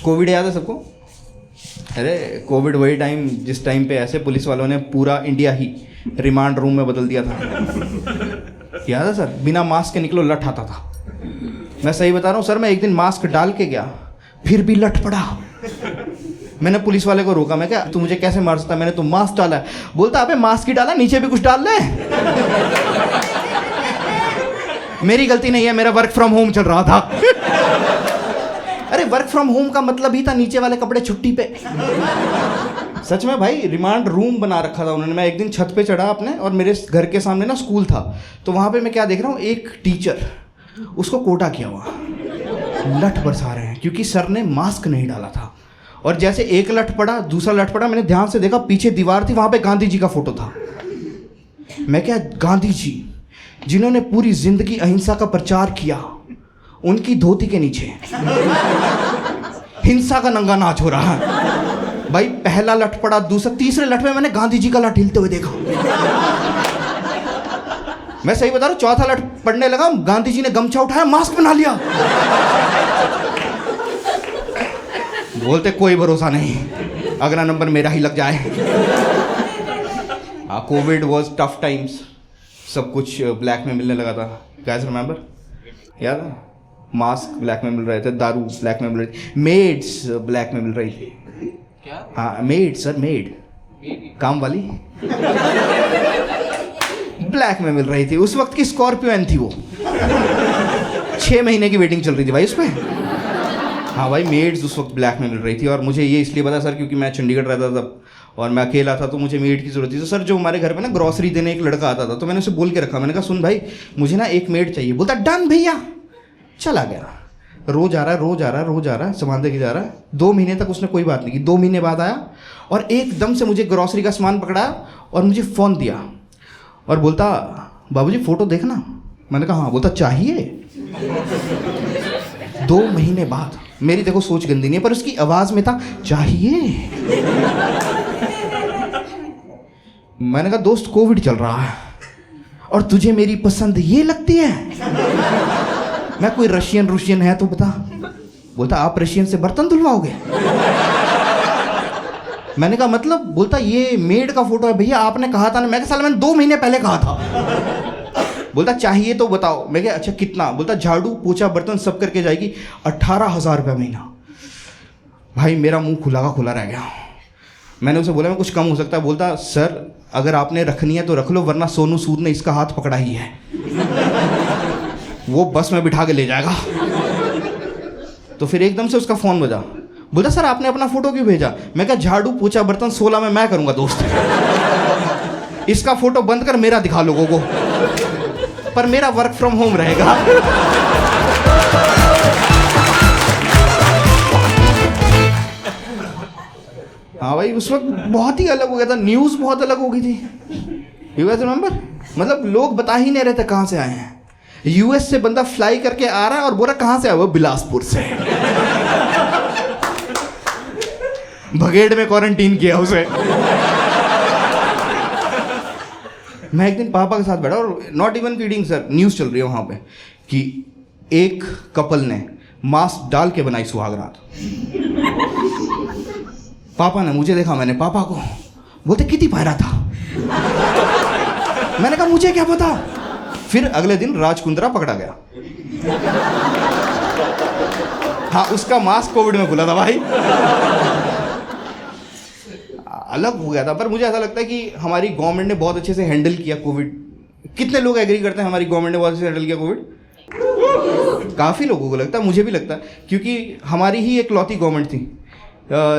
Covid याद है सबको? अरे कोविड वही टाइम जिस टाइम पे ऐसे पुलिस वालों ने पूरा इंडिया ही रिमांड रूम में बदल दिया था। याद है सर? बिना मास्क के निकलो लठ आता था। मैं सही बता रहा हूँ सर, मैं एक दिन मास्क डाल के गया, फिर भी लठ पड़ा। मैंने पुलिस वाले को रोका, मैं क्या तू मुझे कैसे मार सकता है, मैंने तो मास्क डाला है। बोलता अबे मास्क ही डाला, नीचे भी कुछ डाल ले। मेरी गलती नहीं है, मेरा वर्क फ्रॉम होम चल रहा था। अरे वर्क फ्रॉम होम का मतलब ही था नीचे वाले कपड़े छुट्टी पे। सच में भाई, रिमांड रूम बना रखा था उन्होंने। मैं एक दिन छत पे चढ़ा अपने, और मेरे घर के सामने ना स्कूल था, तो वहाँ पे मैं क्या देख रहा हूँ, एक टीचर, उसको कोटा किया हुआ, लठ बरसा रहे हैं क्योंकि सर ने मास्क नहीं डाला था। और जैसे एक लठ पड़ा, दूसरा लठ पड़ा, मैंने ध्यान से देखा, पीछे दीवार थी, वहाँ पे गांधी जी का फोटो था। मैं क्या, गांधी जी जिन्होंने पूरी जिंदगी अहिंसा का प्रचार किया, उनकी धोती के नीचे हिंसा का नंगा नाच हो रहा है। भाई पहला लठ पड़ा, दूसरा, तीसरे लठ में मैंने गांधी जी का लठ हिलते हुए देखा। मैं सही बता रहा हूँ, चौथा लठ पड़ने लगा, गांधी जी ने गमछा उठाया, मास्क बना लिया। बोलते कोई भरोसा नहीं, अगला नंबर मेरा ही लग जाए। कोविड वॉज टफ टाइम्स, सब कुछ ब्लैक में मिलने लगा था। Guys remember? याद है? मास्क ब्लैक में मिल रहे थे, दारू ब्लैक में मिल रही थी, मेड्स ब्लैक में मिल रही थी। क्या? हाँ मेड सर, मेड काम वाली ब्लैक में मिल रही थी। उस वक्त की स्कॉर्पियो थी वो। 6 महीने की वेटिंग चल रही थी भाई उस पर। हाँ भाई, मेड्स उस वक्त ब्लैक में मिल रही थी। और मुझे ये इसलिए पता सर क्योंकि मैं चंडीगढ़ रहता था तब, और मैं अकेला था, तो मुझे मेड की ज़रूरत थी। तो सर जो हमारे घर पे ना ग्रॉसरी देने एक लड़का आता था, तो मैंने उसे बोल के रखा, मैंने कहा सुन भाई मुझे ना एक मेड चाहिए। बोलता डन भैया। चला गया, रोज आ रहा है, रोज आ रहा है, रोज आ रहा है, सामान दे के जा रहा है। 2 महीने तक उसने कोई बात नहीं की। 2 महीने बाद आया और एकदम से मुझे ग्रॉसरी का सामान पकड़ाया और मुझे फ़ोन दिया और बोलता बाबूजी फ़ोटो देखना। मैंने कहा हाँ। बोलता चाहिए। 2 महीने बाद। मेरी देखो सोच गंदी नहीं है, पर उसकी आवाज़ में था चाहिए। मैंने कहा दोस्त कोविड चल रहा है और तुझे मेरी पसंद ये लगती है? मैं कोई रशियन है तो बता। बोलता आप रशियन से बर्तन धुलवाओगे? मैंने कहा मतलब? बोलता ये मेड का फोटो है भैया, आपने कहा था ना। मैं कहा साला मैंने 2 महीने पहले कहा था। बोलता चाहिए तो बताओ। मैं कहा अच्छा कितना? बोलता झाड़ू पोछा बर्तन सब करके जाएगी 18,000 रुपये महीना। भाई मेरा मुंह खुला का खुला रह गया। मैंने उसे बोला मैं कुछ कम हो सकता है? बोलता सर अगर आपने रखनी है तो रख लो, वरना सोनू सूद ने इसका हाथ पकड़ा ही है, वो बस में बिठा के ले जाएगा। तो फिर एकदम से उसका फ़ोन बजा। बोलता सर आपने अपना फ़ोटो क्यों भेजा? मैं कहा झाड़ू पोछा बर्तन 16 में मैं करूँगा दोस्त, इसका फ़ोटो बंद कर मेरा दिखा लोगों को, पर मेरा वर्क फ्रॉम होम रहेगा। हाँ भाई उस वक्त बहुत ही अलग हो गया था, न्यूज़ बहुत अलग हो गई थी। You guys remember? मतलब लोग बता ही नहीं रहे थे कहाँ से आए हैं। यूएस से बंदा फ्लाई करके आ रहा है और बोल रहा कहाँ से आया? वो बिलासपुर से। भगेड़ में क्वारंटीन किया उसे। मैं एक दिन पापा के साथ बैठा और not even kidding sir, news चल रही है वहाँ पे कि एक कपल ने मास्क डाल के बनाई सुहागरात। पापा ने मुझे देखा, मैंने पापा को। बोलते कितनी पायरा था? मैंने कहा मुझे क्या पता। फिर अगले दिन राजकुंद्रा पकड़ा गया। हाँ उसका मास्क कोविड में खुला था भाई। अलग हो गया था। पर मुझे ऐसा लगता है कि हमारी गवर्नमेंट ने बहुत अच्छे से हैंडल किया कोविड। कितने लोग एग्री करते हैं हमारी गवर्नमेंट ने बहुत अच्छे से हैंडल किया कोविड? काफ़ी लोगों को लगता है, मुझे भी लगता है, क्योंकि हमारी ही एक लौती गवर्नमेंट थी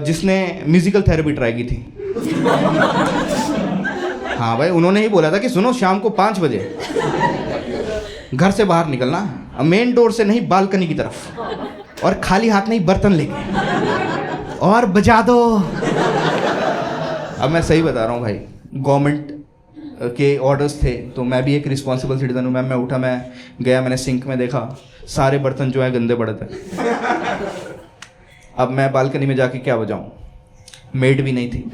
जिसने म्यूजिकल थेरेपी ट्राई की थी। हाँ भाई उन्होंने ही बोला था कि सुनो शाम को 5 बजे घर से बाहर निकलना, मेन डोर से नहीं बालकनी की तरफ, और खाली हाथ नहीं बर्तन लेके, और बजा दो। अब मैं सही बता रहा हूँ भाई, गवर्नमेंट के ऑर्डर्स थे तो मैं भी एक रिस्पॉन्सिबल सिटीजन हूँ। मैं उठा, मैं गया, मैंने सिंक में देखा सारे बर्तन जो है गंदे पड़े थे। अब मैं बालकनी में जाके क्या बजाऊं? मेड भी नहीं थी।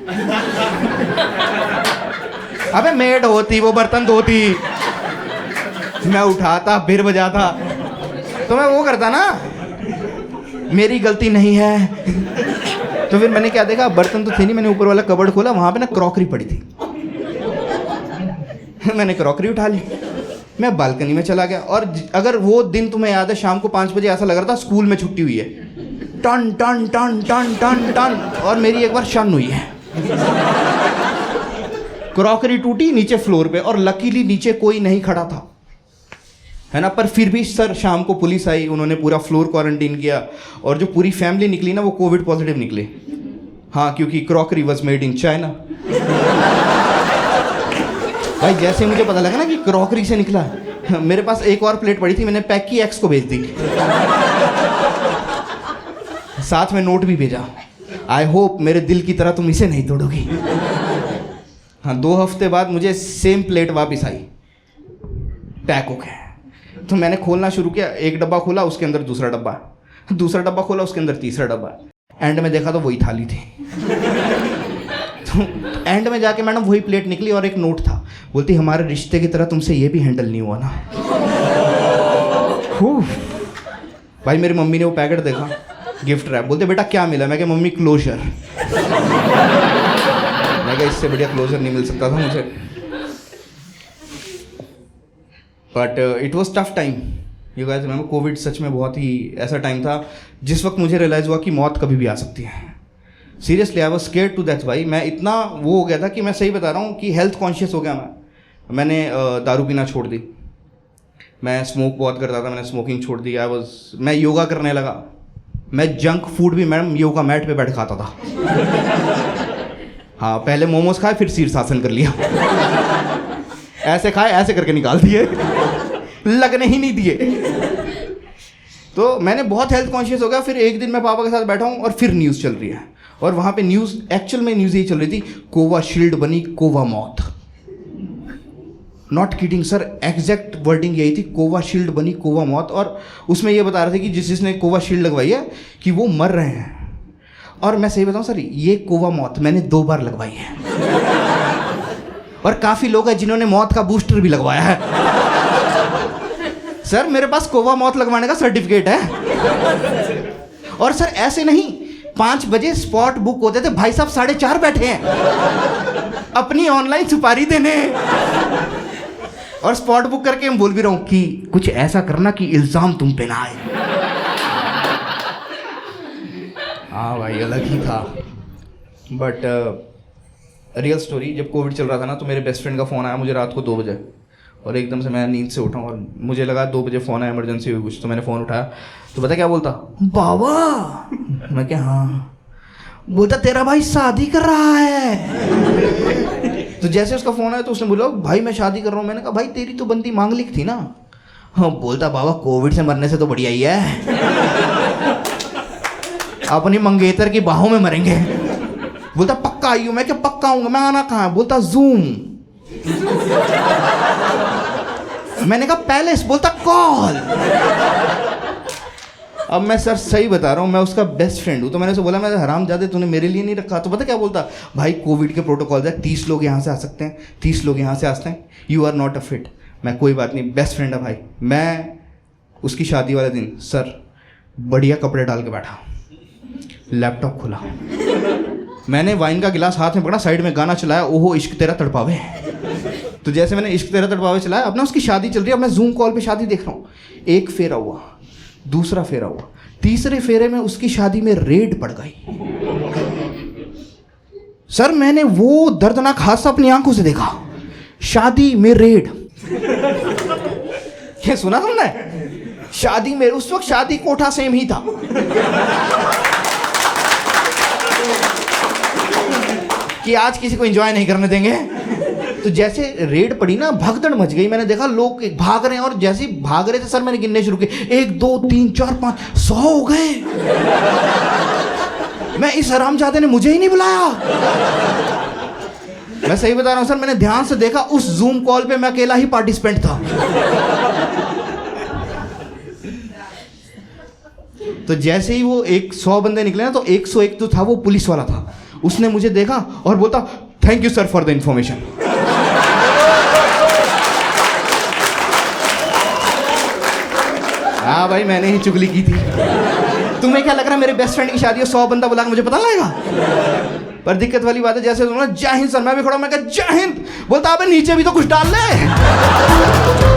अबे मेड होती वो बर्तन धोती, मैं उठाता फिर बजाता। तो मैं वो करता ना, मेरी गलती नहीं है। तो फिर मैंने क्या देखा, बर्तन तो थे नहीं, मैंने ऊपर वाला कबर्ड खोला, वहां पे ना क्रॉकरी पड़ी थी। मैंने क्रॉकरी उठा ली, मैं बालकनी में चला गया। और अगर वो दिन तुम्हें याद है, शाम को 5 बजे ऐसा लग रहा था स्कूल में छुट्टी हुई है, टन टन टन टन टन टन, और मेरी एक बार शन हुई है। क्रॉकरी टूटी नीचे फ्लोर पे, और लकीली नीचे कोई नहीं खड़ा था, है ना। पर फिर भी सर शाम को पुलिस आई, उन्होंने पूरा फ्लोर क्वारंटीन किया, और जो पूरी फैमिली निकली ना वो कोविड पॉजिटिव निकले। हाँ, क्योंकि crockery was made in China. भाई जैसे मुझे पता लगा ना कि क्रॉकरी से निकला, मेरे पास एक और प्लेट पड़ी थी, मैंने पैक की, एक्स को भेज दी, साथ में नोट भी भेजा, आई होप मेरे दिल की तरह तुम इसे नहीं तोड़ोगी। हाँ, 2 हफ्ते बाद मुझे सेम प्लेट वापस आई, पैक हो गया। तो मैंने खोलना शुरू किया, एक डब्बा खोला, उसके अंदर दूसरा डब्बा, दूसरा डब्बा खोला, उसके अंदर तीसरा डब्बा, एंड में देखा तो वही थाली थी। तो एंड में जाके मैडम वही प्लेट निकली और एक नोट था, बोलती हमारे रिश्ते की तरह तुमसे ये भी हैंडल नहीं हुआ ना। भाई मेरी मम्मी ने वो पैकेट देखा, गिफ्ट रैप, बोलते बेटा क्या मिला? मैं कहा मम्मी क्लोजर। मैं कहा इससे बढ़िया क्लोजर नहीं मिल सकता था मुझे। But it was tough time you guys remember. Covid सच में बहुत ही ऐसा टाइम था जिस वक्त मुझे रियलाइज़ हुआ कि मौत कभी भी आ सकती है। Seriously I was scared to death भाई। मैं इतना वो हो गया था कि मैं सही बता रहा हूँ कि हेल्थ कॉन्शियस हो गया मैंने दारू पीना छोड़ दी, मैं स्मोक बहुत करता था, मैंने स्मोकिंग छोड़ दी। मैं योगा करने लगा, मैं जंक फूड भी मैडम योगा मैट पे बैठ खाता था। हाँ, पहले मोमोज खाए फिर शीर्षासन कर लिया, ऐसे खाए ऐसे करके निकाल दिए, लगने ही नहीं दिए। तो मैंने बहुत हेल्थ कॉन्शियस हो गया। फिर एक दिन मैं पापा के साथ बैठा हूँ और फिर न्यूज़ चल रही है, और वहाँ पे न्यूज़ एक्चुअल में न्यूज़ यही चल रही थी, कोवाशील्ड बनी कोवा मौत। Not kidding sir, exact wording यही थी, कोवाशील्ड बनी कोवा मौत। और उसमें ये बता रहे थे कि जिसने कोवाशील्ड लगवाई है कि वो मर रहे हैं। और मैं सही बताऊँ सर, ये कोवा मौत मैंने 2 बार लगवाई है, और काफ़ी लोग हैं जिन्होंने मौत का बूस्टर भी लगवाया है। सर मेरे पास कोवा मौत लगवाने का सर्टिफिकेट है। और सर ऐसे नहीं, 5 बजे स्पॉट बुक होते थे, भाई साहब 4:30 बैठे हैं अपनी ऑनलाइन सुपारी देने, और स्पॉट बुक करके मैं बोल भी रहा हूं कि कुछ ऐसा करना कि इल्जाम तुम पे ना आए। हाँ भाई अलग ही था। बट रियल स्टोरी, जब कोविड चल रहा था ना, तो मेरे बेस्ट फ्रेंड का फ़ोन आया मुझे रात को 2 बजे, और एकदम से मैं नींद से उठा और मुझे लगा 2 बजे फ़ोन आया, इमरजेंसी हुई कुछ। तो मैंने फ़ोन उठाया तो पता क्या बोलता, बाबा। मैं क्या? हाँ। बोलता तेरा भाई शादी कर रहा है। तो जैसे उसका फ़ोन आया तो उसने बोला भाई मैं शादी कर रहा हूँ। मैंने कहा भाई तेरी तो बनती मांगलिक थी ना। हाँ। बोलता बाबा कोविड से मरने से तो बढ़िया ही है, अपनी मंगेतर की बाहों में मरेंगे। बोलता पक्का आई हूँ। मैं क्या पक्का आऊँगा? मैं आना कहाँ? बोलता जूम। मैंने कहा पैलेस। बोलता कॉल। अब मैं सर सही बता रहा हूँ, मैं उसका बेस्ट फ्रेंड हूँ। तो मैंने उसे बोला मैं हरामजादे तूने मेरे लिए नहीं रखा। तो पता क्या बोलता, भाई कोविड के प्रोटोकॉल है, 30 लोग यहाँ से आ सकते हैं, 30 लोग यहाँ से आ सकते हैं, you are not a fit. मैं कोई बात नहीं, बेस्ट फ्रेंड है भाई। मैं उसकी शादी वाले दिन सर बढ़िया कपड़े डाल के बैठा, लैपटॉप खुला, मैंने वाइन का गिलास हाथ में पकड़ा, साइड में गाना चलाया, ओहो इश्क तेरा तड़पावे। तो जैसे मैंने इश्क तेरा तड़पावे चलाया, अब ना उसकी शादी चल रही है, अब मैं जूम कॉल पे शादी देख रहा हूँ। एक फेरा हुआ, दूसरा फेरा हुआ, तीसरे फेरे में उसकी शादी में रेड पड़ गई। सर मैंने वो दर्दनाक हादसा अपनी आंखों से देखा, शादी में रेड। क्या सुना तुमने? शादी में, उस वक्त शादी कोठा सेम ही था। कि आज किसी को एंजॉय नहीं करने देंगे। तो जैसे रेड पड़ी ना, भगदड़ मच गई। मैंने देखा लोग भाग रहे हैं, और जैसे ही भाग रहे थे सर मैंने गिनने शुरू किए, 1 2 3 4 5 100 हो गए। मैं इस हरामजादे ने मुझे ही नहीं बुलाया। मैं सही बता रहा हूं सर, मैंने ध्यान से देखा, उस जूम कॉल पे मैं अकेला ही पार्टिसिपेंट था। तो जैसे ही वो 100 बंदे निकले ना, तो 101 जो था वो पुलिस वाला था। उसने मुझे देखा और बोलता thank you sir for the information. हाँ भाई मैंने ही चुगली की थी। तुम्हें क्या लग रहा है मेरे बेस्ट फ्रेंड की शादी है 100 बंदा बुला के मुझे पता लगेगा? पर दिक्कत वाली बात है, जैसे तुम ना जय हिंद सर, मैं भी खड़ा हूं, मैं कहा जय हिंद, बोलता अबे नीचे भी तो कुछ डाल ले।